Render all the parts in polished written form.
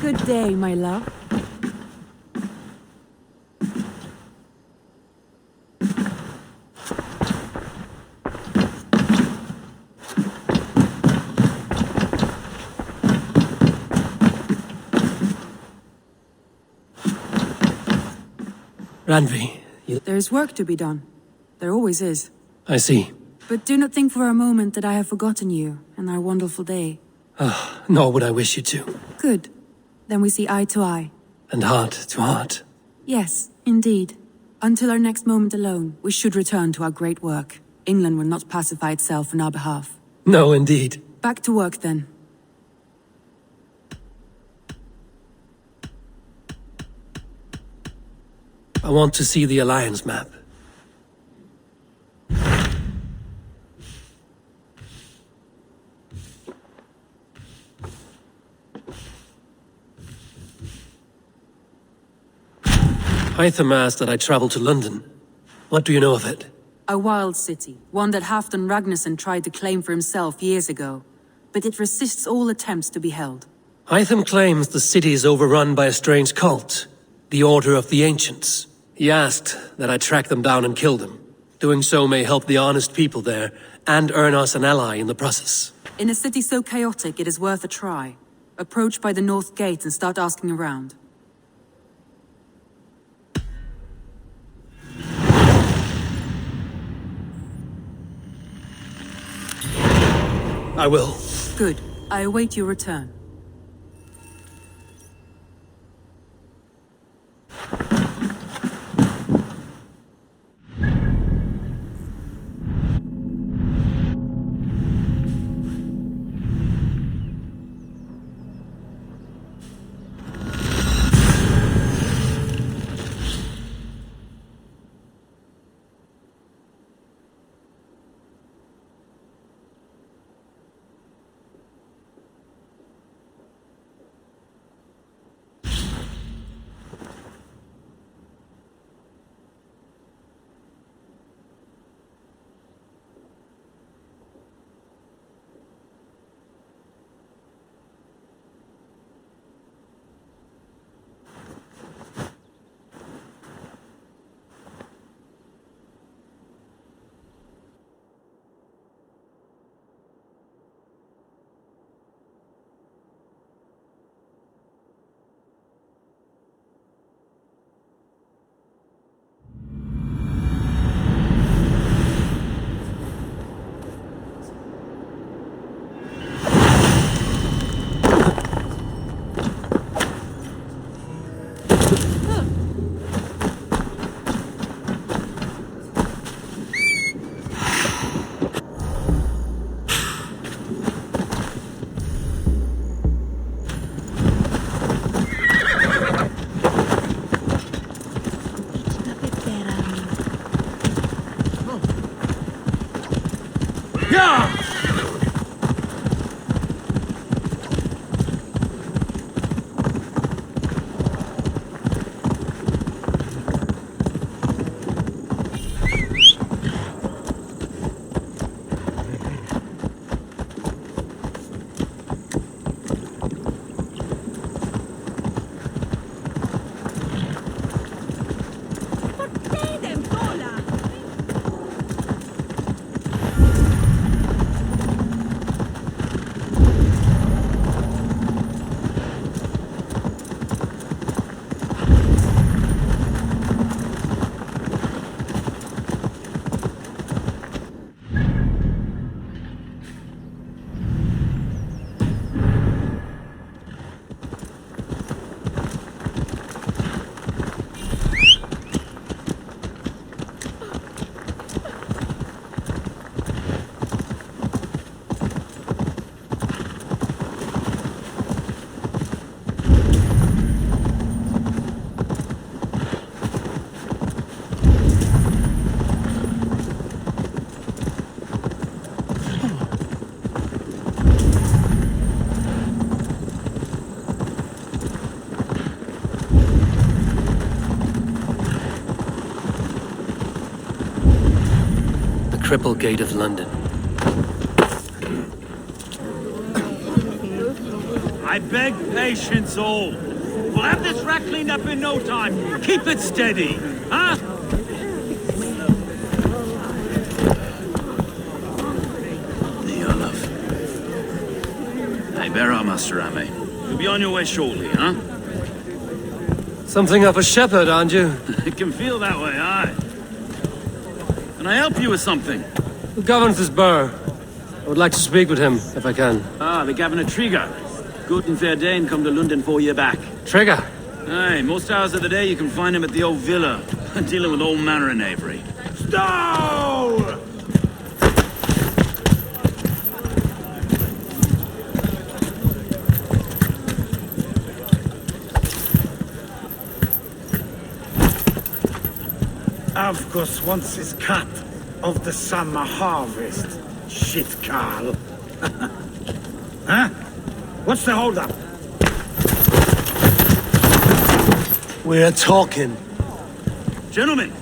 Good day, my love. Randvi, There's work to be done. There always is. I see. But do not think for a moment that I have forgotten you and our wonderful day. Nor would I wish you to. Good. Then we see eye to eye. And heart to heart. Yes, indeed. Until our next moment alone, we should return to our great work. England will not pacify itself on our behalf. No, indeed. Back to work, then. I want to see the Alliance map. Hytham asked that I travel to London. What do you know of it? A wild city, one that Halfdan Ragnarsson tried to claim for himself years ago. But it resists all attempts to be held. Hytham claims the city is overrun by a strange cult, the Order of the Ancients. He asked that I track them down and kill them. Doing so may help the honest people there, and earn us an ally in the process. In a city so chaotic, it is worth a try. Approach by the North Gate and start asking around. I will. Good. I await your return. Triple Gate of London. I beg patience all. We'll have this wreck cleaned up in no time. Keep it steady, huh? Hey, bear our Master Ame. You'll be on your way shortly, huh? Something of a shepherd, aren't you? It can feel that way, aye. Can I help you with something? Who governs this burr? I would like to speak with him, if I can. Ah, the Governor Trigger. Good and fair Dane come to London 4 year back. Trigger! Aye, most hours of the day you can find him at the old villa, dealing with all manner of knavery. Stow! Avgus wants his cut of the summer harvest. Shit, Carl. Huh? What's the holdup? We're talking. Gentlemen,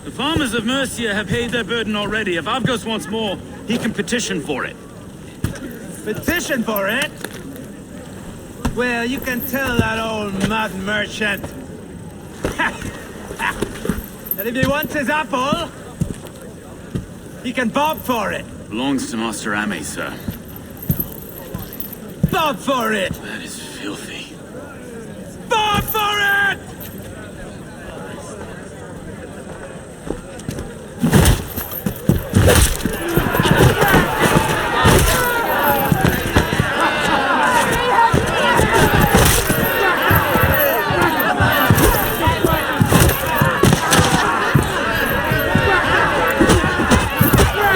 the farmers of Mercia have paid their burden already. If Avgus wants more, he can petition for it. Petition for it? Well, you can tell that old mud merchant. And if he wants his apple, he can bob for it. Belongs to Master Ame, sir. Bob for it! That is filthy. Bob for it!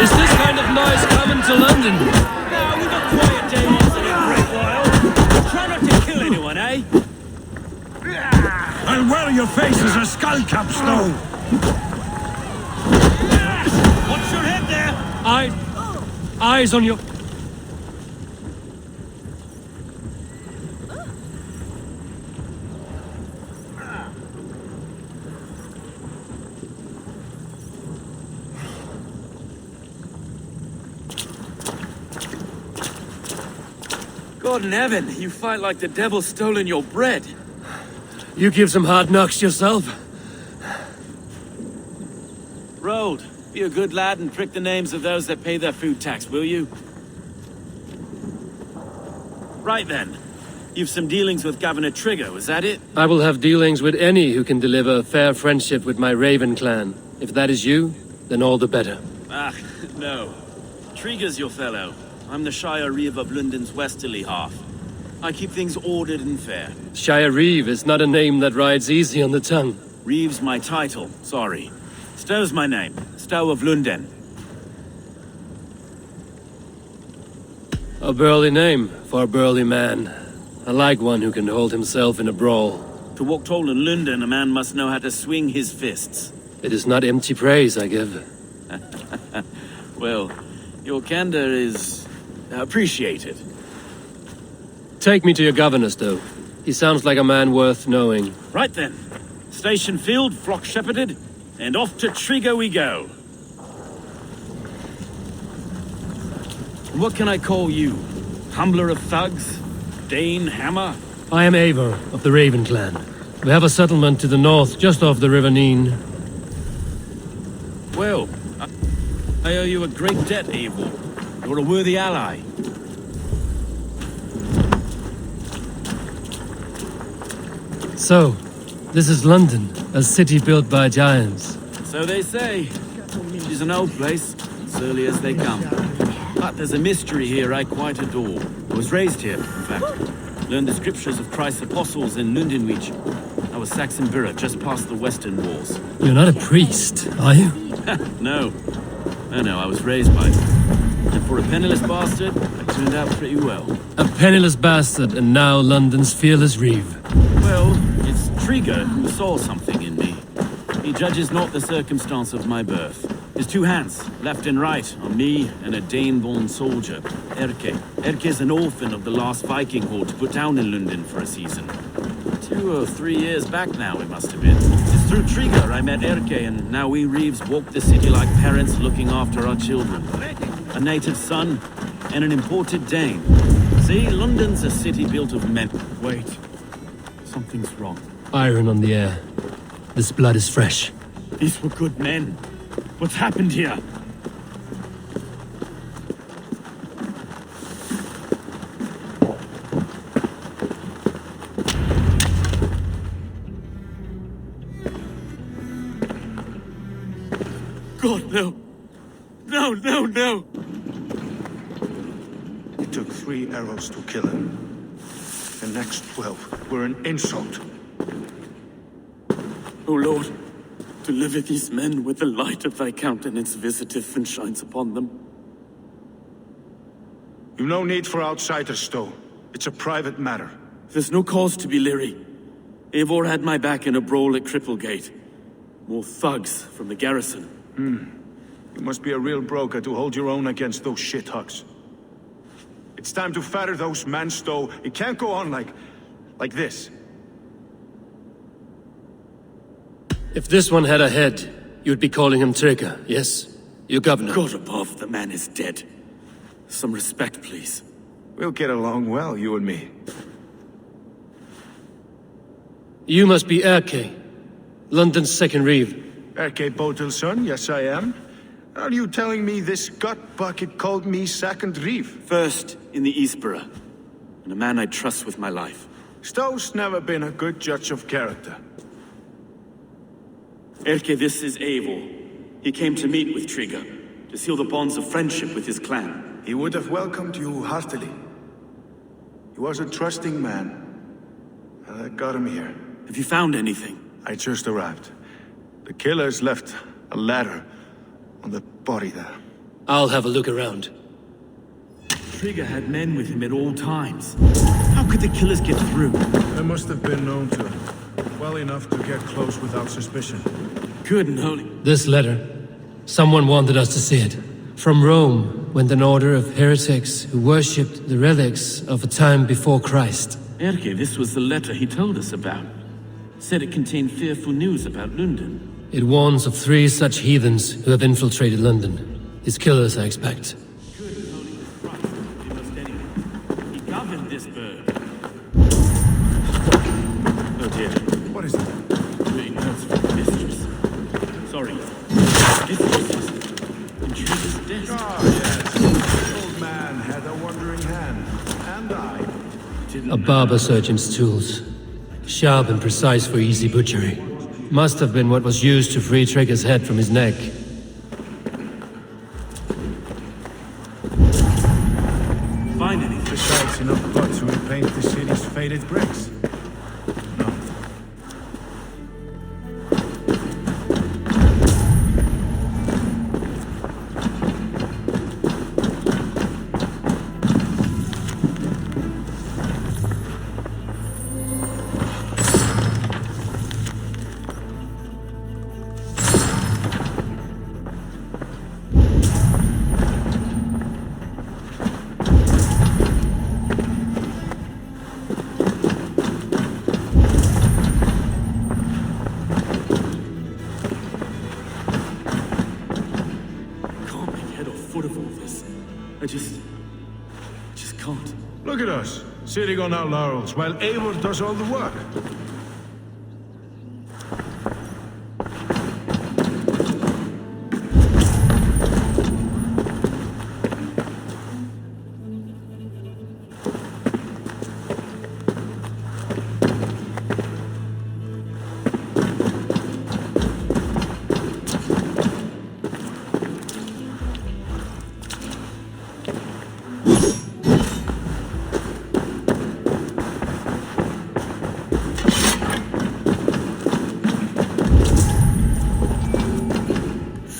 Is this kind of noise coming to London? Now, we've got quiet day once in a great while. Try not to kill anyone, eh? I'll wear your face as a skull capstone. Watch your head there! Eyes on your... God in heaven, you fight like the devil's stolen your bread. You give some hard knocks yourself. Road, be a good lad and prick the names of those that pay their food tax, will you? Right then. You've some dealings with Governor Trigger, was that it? I will have dealings with any who can deliver a fair friendship with my Raven clan. If that is you, then all the better. Ah, no. Trigger's your fellow. I'm the Shire Reeve of London's westerly half. I keep things ordered and fair. Shire Reeve is not a name that rides easy on the tongue. Reeve's my title, sorry. Stow's my name. Stow of London. A burly name for a burly man. I like one who can hold himself in a brawl. To walk tall in London, a man must know how to swing his fists. It is not empty praise I give. Well, your candor is appreciated. Take me to your governess, though. He sounds like a man worth knowing. Right then. Station filled, flock shepherded, and off to Trigger we go. What can I call you? Humbler of thugs? Dane Hammer? I am Eivor of the Raven clan. We have a settlement to the north, just off the River Neen. Well, I owe you a great debt, Eivor. You're a worthy ally. So, this is London, a city built by giants. So they say. She's an old place, as early as they come. But there's a mystery here I quite adore. I was raised here, in fact. Learned the scriptures of Christ's apostles in Lundenwich. I was Saxon Borough, just past the western walls. You're not a priest, are you? No. No, I was raised by them. And for a penniless bastard, I turned out pretty well. A penniless bastard, and now London's fearless Reeve. Well, it's Trigger who saw something in me. He judges not the circumstance of my birth. His two hands, left and right, on me and a Dane-born soldier, Erke. Erke's an orphan of the last Viking horde put down in London for a season. 2 or 3 years back now, it must have been. It's through Trigger I met Erke, and now we Reeves walk the city like parents looking after our children. A native son and an imported Dane. See, London's a city built of men. Wait. Something's wrong. Iron on the air. This blood is fresh. These were good men. What's happened here? God, no. No, no, no! It took 3 arrows to kill him. The next 12 were an insult. O Lord, deliver these men with the light of thy countenance visiteth and shines upon them. You've no need for outsiders, though. It's a private matter. There's no cause to be leery. Eivor had my back in a brawl at Cripplegate. More thugs from the garrison. You must be a real broker to hold your own against those shithugs. It's time to fetter those men, Stowe. It can't go on like this. If this one had a head, you'd be calling him Trigger, yes? Your governor. God above, the man is dead. Some respect, please. We'll get along well, you and me. You must be Erke, London's second reeve. Erke Botel's son, yes I am. Are you telling me this gut bucket called me second reeve? First in the Eastborough, and a man I trust with my life. Stowe's never been a good judge of character. Erke, this is Eivor. He came to meet with Trigger, to seal the bonds of friendship with his clan. He would have welcomed you heartily. He was a trusting man, and I got him here. Have you found anything? I just arrived. The killers left a ladder on the body there. I'll have a look around. Trigger had men with him at all times. How could the killers get through? They must have been known to him. Well enough to get close without suspicion. Good and holy. This letter. Someone wanted us to see it. From Rome went an order of heretics who worshipped the relics of a time before Christ. Erke, this was the letter he told us about. Said it contained fearful news about London. It warns of 3 such heathens who have infiltrated London. His killers, I expect. Good and holy was Christ, he must anyway. He governed this burg. Oh dear. What is it? Wait, that's for the mistress. Sorry. Mistresses. Intruder's desk. Ah, yes. The old man had a wandering hand. And I. A barber surgeon's tools. Sharp and precise for easy butchery. Must have been what was used to free Trigger's head from his neck. Find anything? Besides enough blood to repaint the city's faded bricks. No. I just can't. Look at us, sitting on our laurels, while Eivor does all the work.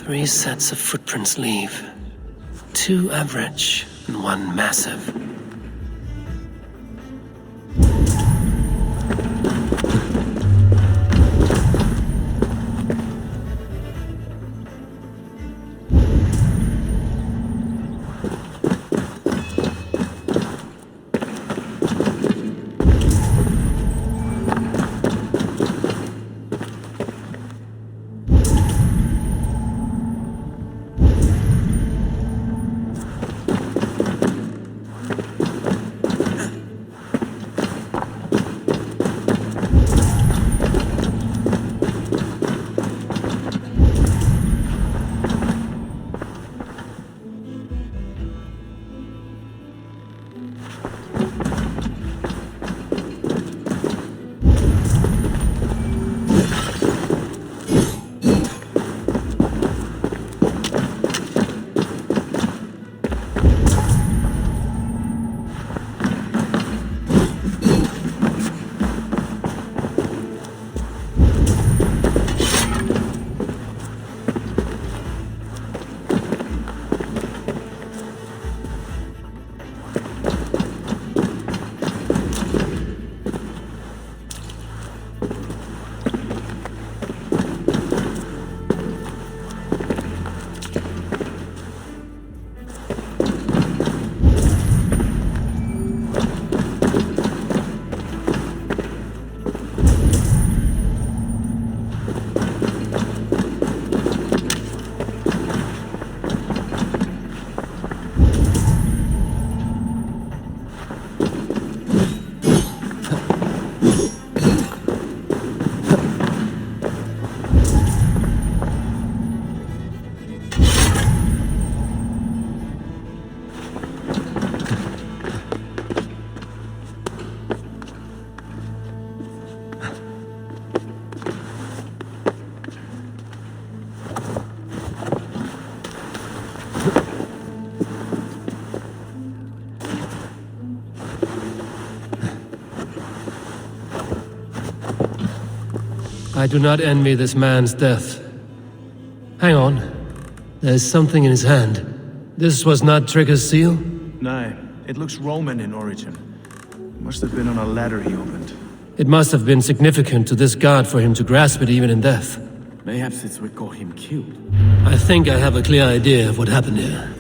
Three sets of footprints leave. 2 average and 1 massive. I do not envy this man's death. Hang on. There's something in his hand. This was not Trigger's seal? No, it looks Roman in origin. Must have been on a ladder he opened. It must have been significant to this god for him to grasp it even in death. Mayhaps it's what got him killed. I think I have a clear idea of what happened here.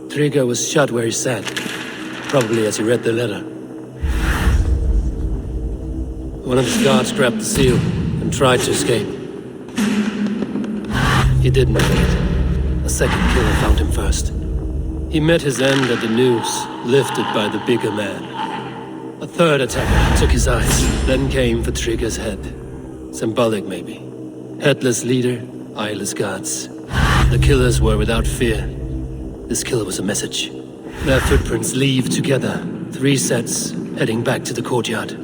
Trigger was shot where he sat, probably as he read the letter. One of his guards grabbed the seal and tried to escape. He didn't make it. A second killer found him first. He met his end at the noose, lifted by the bigger man. A third attacker took his eyes, then came for Trigger's head. Symbolic, maybe. Headless leader, eyeless guards. The killers were without fear. This kill was a message. Their footprints leave together, 3 sets, heading back to the courtyard.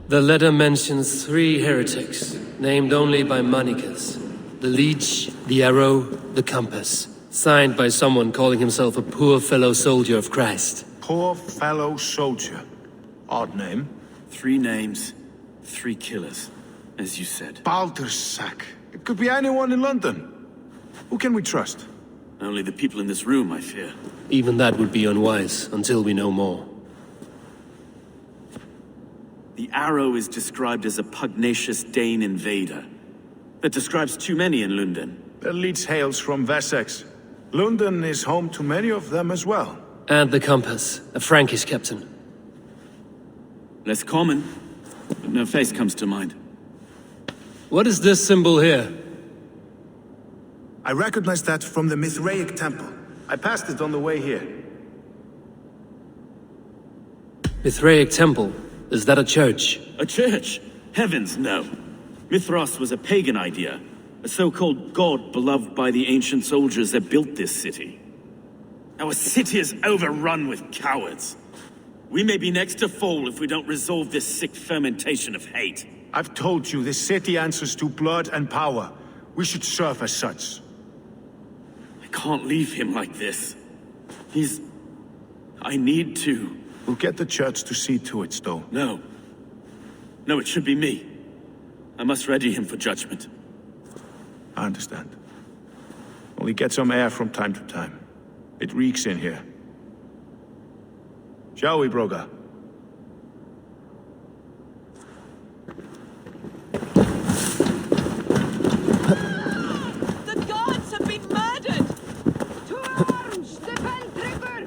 The letter mentions 3 heretics, named only by monikers. The Leech, the Arrow, the Compass. Signed by someone calling himself a poor fellow soldier of Christ. Poor fellow soldier. Odd name. 3 names, 3 killers, as you said. Baldersack. It could be anyone in London. Who can we trust? Only the people in this room, I fear. Even that would be unwise, until we know more. The Arrow is described as a pugnacious Dane invader. That describes too many in London. The Leech hails from Wessex. London is home to many of them as well. And the Compass, a Frankish captain. Less common, but no face comes to mind. What is this symbol here? I recognize that from the Mithraic temple. I passed it on the way here. Mithraic temple? Is that a church? A church? Heavens, no. Mithras was a pagan idea. A so-called god beloved by the ancient soldiers that built this city. Our city is overrun with cowards. We may be next to fall if we don't resolve this sick fermentation of hate. I've told you, this city answers to blood and power. We should serve as such. I can't leave him like this. I need to. We'll get the church to see to it, Stowe. No. No, it should be me. I must ready him for judgment. I understand. Only get some air from time to time. It reeks in here. Shall we, Broga? The gods have been murdered! To arms, defend Trigger!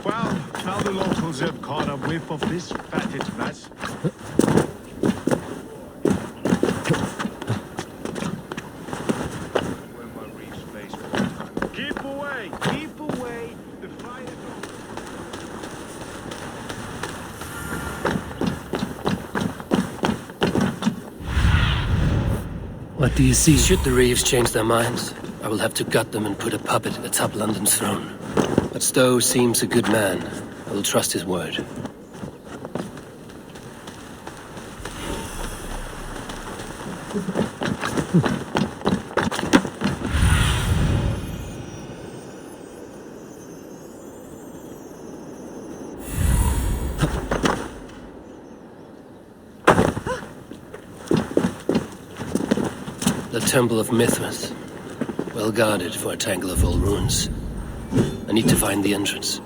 Well, now the locals have caught a whiff of this fatted mess. Keep away! Keep away! The fight is over. What do you see? Should the Reeves change their minds, I will have to gut them and put a puppet atop London's throne. But Stowe seems a good man. I will trust his word. The Temple of Mithras. Well guarded for a tangle of old ruins. I need to find the entrance.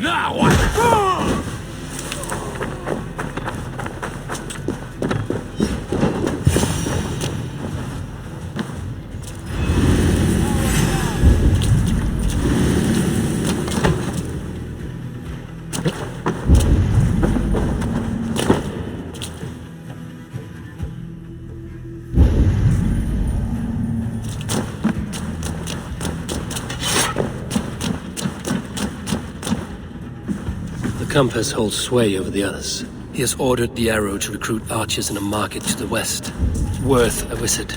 Now what? The compass holds sway over the others. He has ordered the arrow to recruit archers in a market to the west. Worth a visit.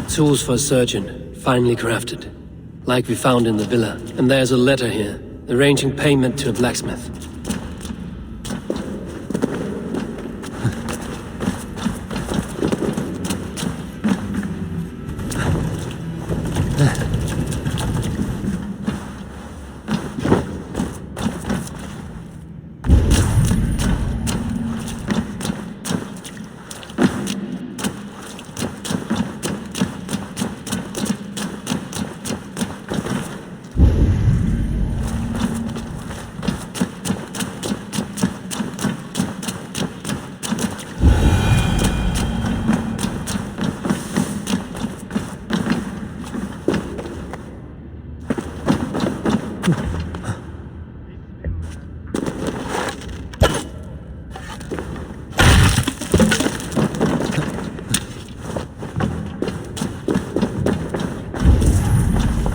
Tools for a surgeon, finely crafted. Like we found in the villa. And there's a letter here, arranging payment to a blacksmith.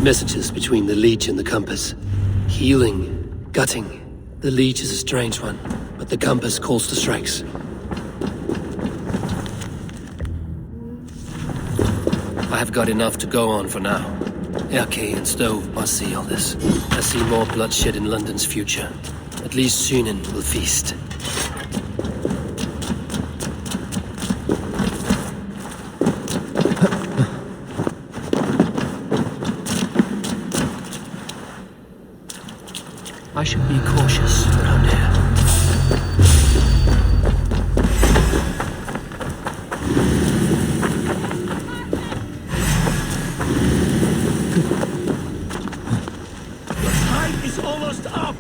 Messages between the leech and the compass. Healing, gutting. The leech is a strange one, but the compass calls to strikes. I have got enough to go on for now. Erke and Stove must see all this. I see more bloodshed in London's future. At least Sunan will feast. I should be cautious around here. The tide is almost up!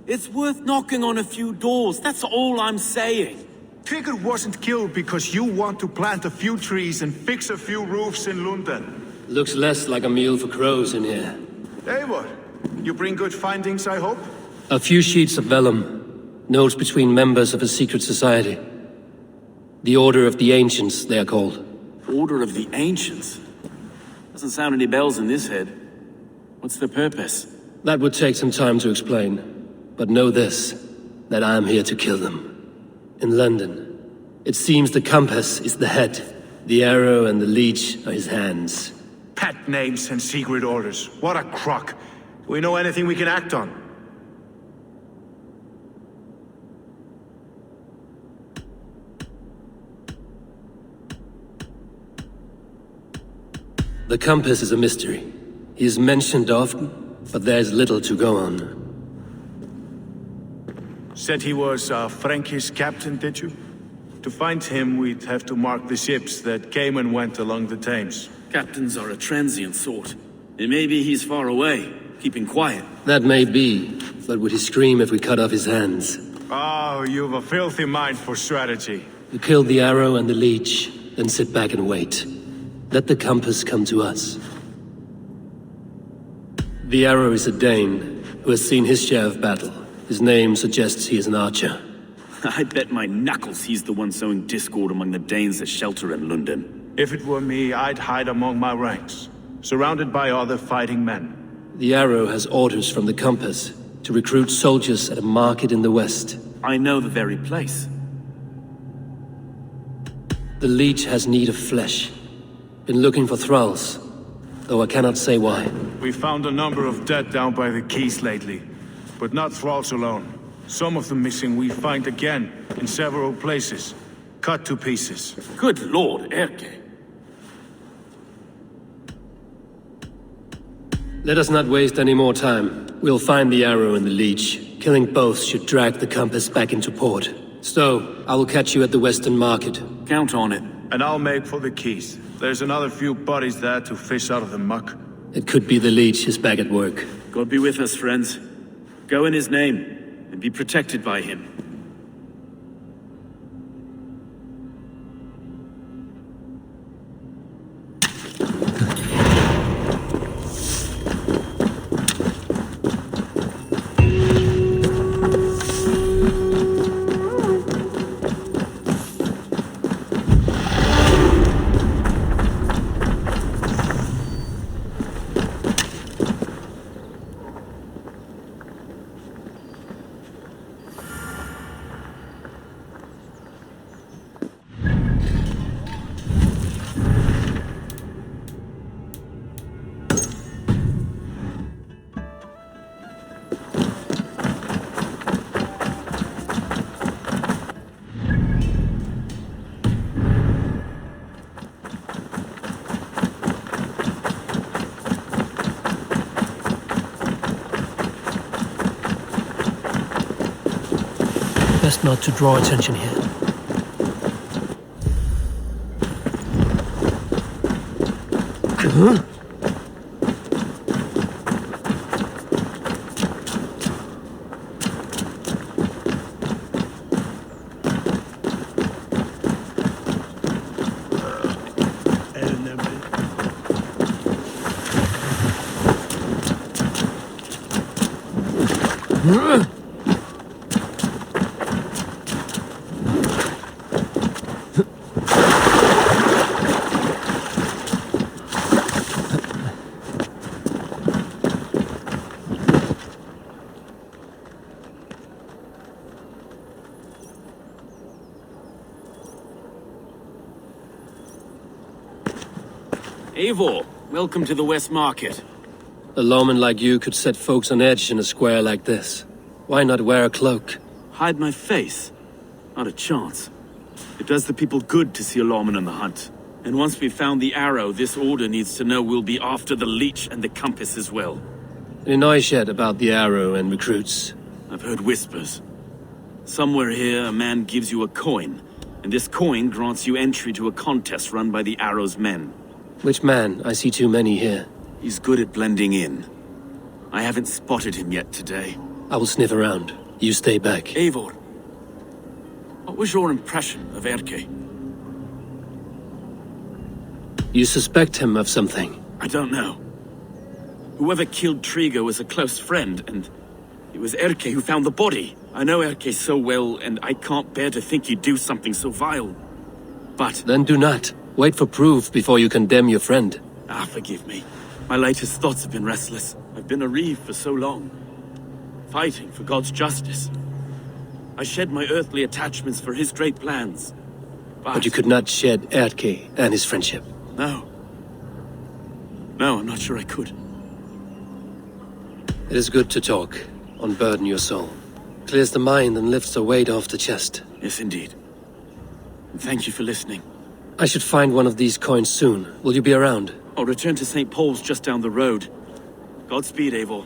It's worth knocking on a few doors, that's all I'm saying. Tigger wasn't killed because you want to plant a few trees and fix a few roofs in London. Looks less like a meal for crows in here. Eivor, you bring good findings, I hope? A few sheets of vellum. Notes between members of a secret society. The Order of the Ancients, they are called. Order of the Ancients? Doesn't sound any bells in this head. What's the purpose? That would take some time to explain. But know this, that I am here to kill them. In London, it seems the compass is the head. The arrow and the leech are his hands. Pet names and secret orders. What a crock. Do we know anything we can act on? The compass is a mystery. He is mentioned often, but there's little to go on. Said he was a Frankish captain, did you? To find him, we'd have to mark the ships that came and went along the Thames. Captains are a transient sort. And maybe he's far away, keeping quiet. That may be, but would he scream if we cut off his hands? Oh, you've a filthy mind for strategy. You kill the arrow and the leech, then sit back and wait. Let the compass come to us. The arrow is a Dane, who has seen his share of battle. His name suggests he is an archer. I bet my knuckles he's the one sowing discord among the Danes that shelter in London. If it were me, I'd hide among my ranks, surrounded by other fighting men. The arrow has orders from the compass to recruit soldiers at a market in the west. I know the very place. The leech has need of flesh. Been looking for thralls, though I cannot say why. We found a number of dead down by the quays lately, but not thralls alone. Some of the missing we find again in several places, cut to pieces. Good lord, Erke. Let us not waste any more time. We'll find the arrow and the leech. Killing both should drag the compass back into port. So, I will catch you at the western market. Count on it. And I'll make for the quays. There's another few bodies there to fish out of the muck. It could be the leech is back at work. God be with us, friends. Go in his name, and be protected by him. Best not to draw attention here. Eivor, welcome to the West Market. A lawman like you could set folks on edge in a square like this. Why not wear a cloak? Hide my face? Not a chance. It does the people good to see a lawman on the hunt. And once we've found the arrow, this order needs to know we'll be after the leech and the compass as well. Any noise yet about the arrow and recruits? I've heard whispers. Somewhere here, a man gives you a coin, and this coin grants you entry to a contest run by the arrow's men. Which man? I see too many here. He's good at blending in. I haven't spotted him yet today. I will sniff around. You stay back. Eivor, what was your impression of Erke? You suspect him of something? I don't know. Whoever killed Trigo was a close friend, and it was Erke who found the body. I know Erke so well, and I can't bear to think he'd do something so vile. But... Then do not. Wait for proof before you condemn your friend. Forgive me. My latest thoughts have been restless. I've been a reeve for so long, fighting for God's justice. I shed my earthly attachments for his great plans. But you could not shed Erke and his friendship. No. No, I'm not sure I could. It is good to talk, unburden your soul. Clears the mind and lifts the weight off the chest. Yes, indeed. And thank you for listening. I should find one of these coins soon. Will you be around? I'll return to St. Paul's just down the road. Godspeed, Eivor.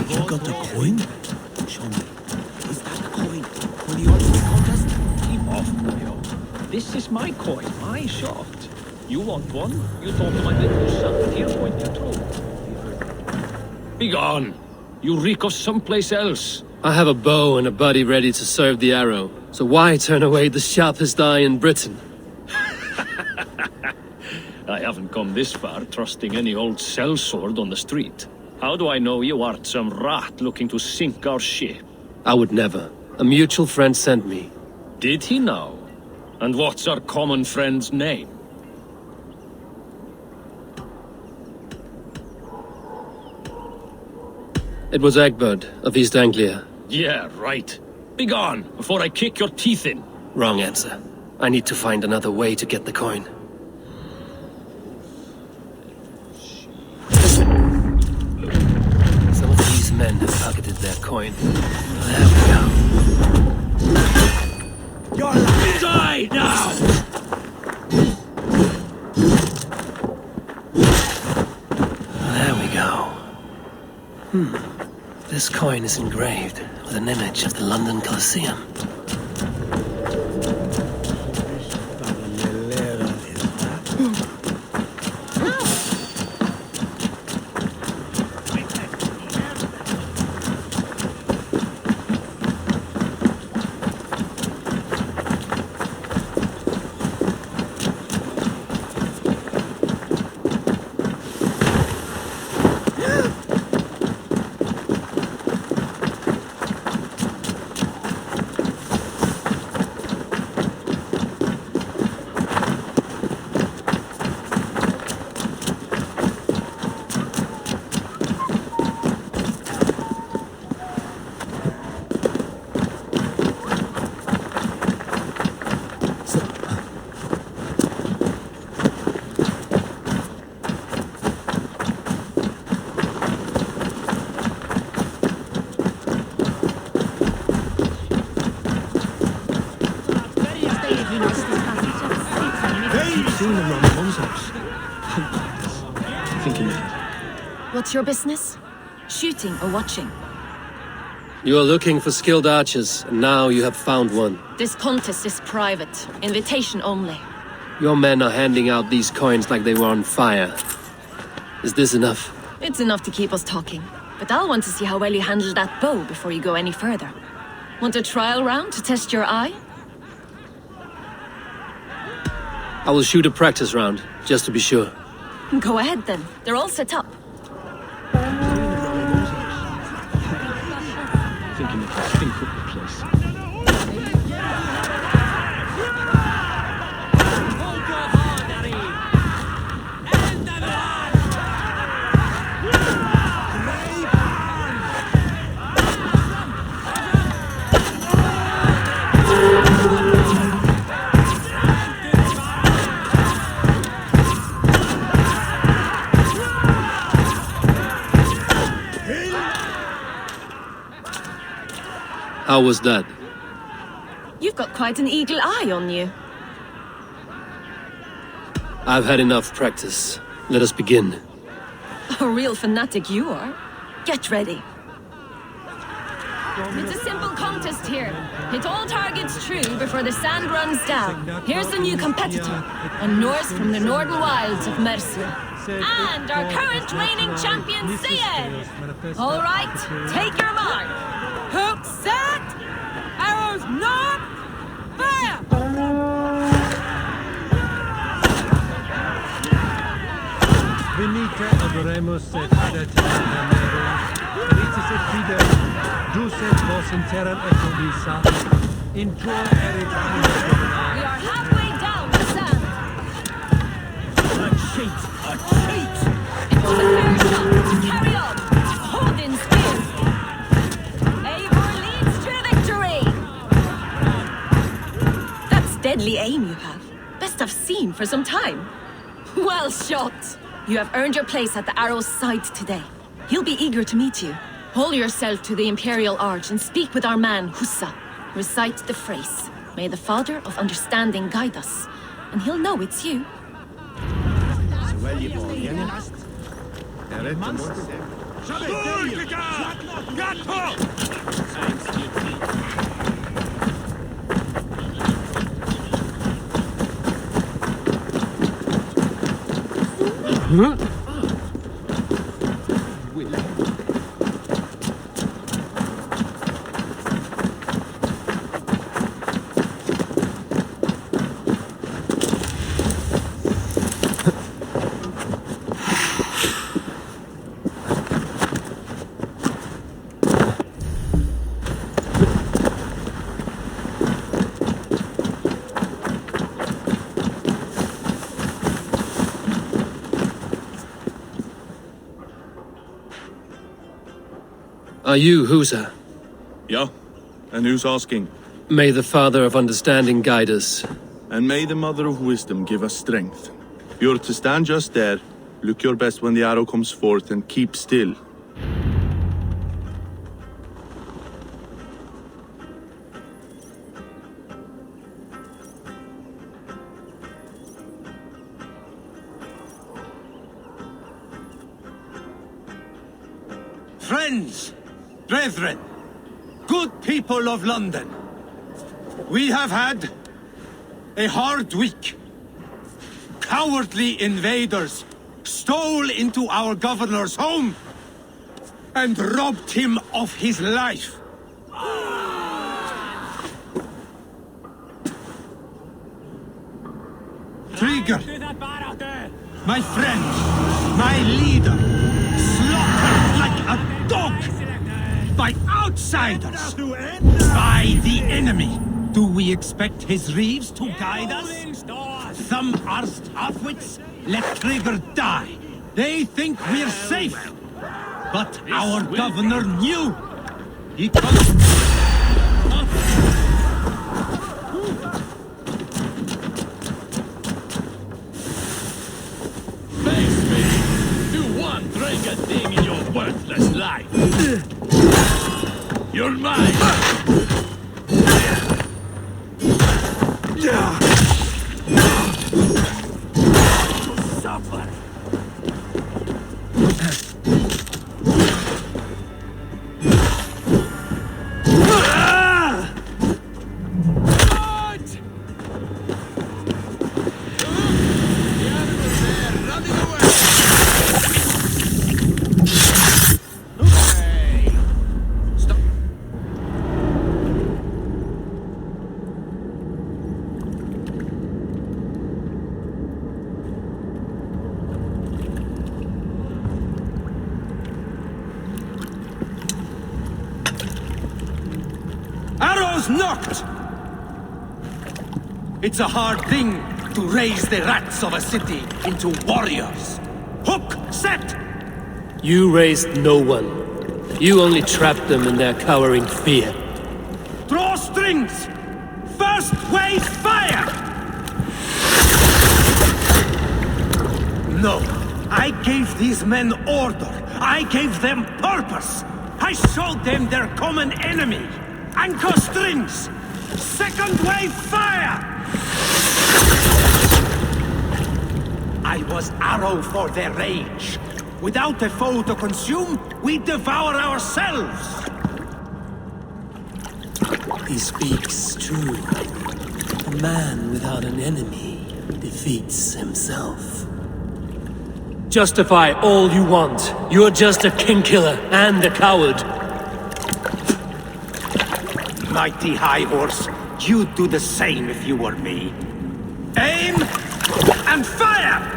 You got the coin? Show me. Is that the coin for the archery contest? Keep off, boyo. This is my coin, my shaft. You want one? You talk to my little son. He'll point you through. Begone! You reek of someplace else. I have a bow and a buddy ready to serve the arrow. So why turn away the sharpest eye in Britain? I haven't come this far trusting any old sellsword on the street. How do I know you aren't some rat looking to sink our ship? I would never. A mutual friend sent me. Did he now? And what's our common friend's name? It was Egbert of East Anglia. Yeah, right. Begone, before I kick your teeth in. Wrong answer. I need to find another way to get the coin. Some of these men have pocketed their coin. There we go. Die now! There we go. This coin is engraved with an image of the London Colosseum. What's your business? Shooting or watching? You are looking for skilled archers, and now you have found one. This contest is private. Invitation only. Your men are handing out these coins like they were on fire. Is this enough? It's enough to keep us talking. But I'll want to see how well you handle that bow before you go any further. Want a trial round to test your eye? I will shoot a practice round, just to be sure. Go ahead then. They're all set up. Thinking I can stink up the place. How was that? You've got quite an eagle eye on you. I've had enough practice. Let us begin. A real fanatic you are. Get ready. It's a simple contest here. Hit all targets true before the sand runs down. Here's the new competitor, a Norse from the northern wilds of Mercia. And our current reigning champion, Sayed! All right, take your mark. Hook set! Arrows not! Fire! Venite adoremus et adetem amerum, ritis et fidem, ducet vos in terram et nobisa, in tuo erit animus We domini. are halfway down the sand. A cheat! A cheat! It was a fair shot. Carry on. Hold in spears. Eivor leads to victory. That's deadly aim you have. Best I've seen for some time. Well shot. You have earned your place at the arrow's side today. He'll be eager to meet you. Hold yourself to the Imperial Arch and speak with our man, Hussa. Recite the phrase. May the Father of Understanding guide us. And he'll know it's you. Are you Husa? Yeah, and who's asking? May the Father of Understanding guide us. And may the Mother of Wisdom give us strength. You're to stand just there, look your best when the arrow comes forth, and keep still. Friends, brethren, good people of London, we have had a hard week. Cowardly invaders stole into our governor's home and robbed him of his life. Trigger, my friend, my leader, slaughtered like a dog by outsiders, by the enemy. Do we expect his reeves to guide us? Some arsed halfwits let Trigger die. They think we're safe. But our governor knew. He Face me! Do one Trigger thing in your worthless life! You're mine! Suffer! Arrows knocked! It's a hard thing to raise the rats of a city into warriors. Hook set! You raised no one. You only trapped them in their cowering fear. Draw strings! First wave fire! No, I gave these men order. I gave them purpose. I showed them their common enemy. Anchor strings! Second wave fire! I was arrow for their rage. Without a foe to consume, we devour ourselves! He speaks true. A man without an enemy defeats himself. Justify all you want. You're just a king-killer and a coward. Mighty High Horse, you'd do the same if you were me. Aim and fire!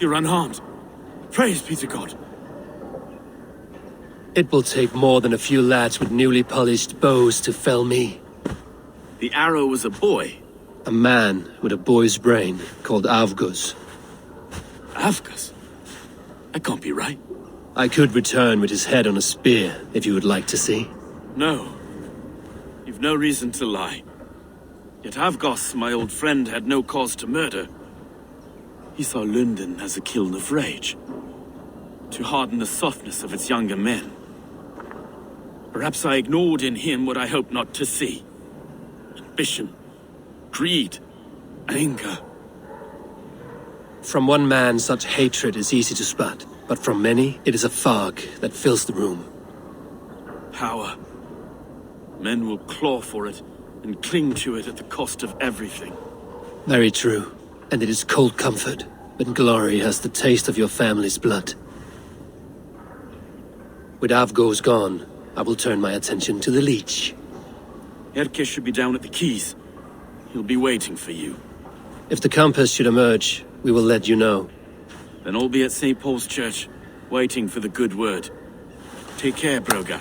You're unharmed. Praise be to God. It will take more than a few lads with newly polished bows to fell me. The arrow was a boy. A man with a boy's brain called Avgus. Avgus? That can't be right. I could return with his head on a spear, if you would like to see. No. You've no reason to lie. Yet Avgos, my old friend, had no cause to murder. He saw London as a kiln of rage, to harden the softness of its younger men. Perhaps I ignored in him what I hoped not to see. Ambition, greed, anger. From one man, such hatred is easy to spot, but from many, it is a fog that fills the room. Power. Men will claw for it and cling to it at the cost of everything. Very true. And it is cold comfort when glory has the taste of your family's blood. With Avgo's gone, I will turn my attention to the Leech. Erke should be down at the quays. He'll be waiting for you. If the Compass should emerge, we will let you know. Then I'll be at St. Paul's Church, waiting for the good word. Take care, Broga.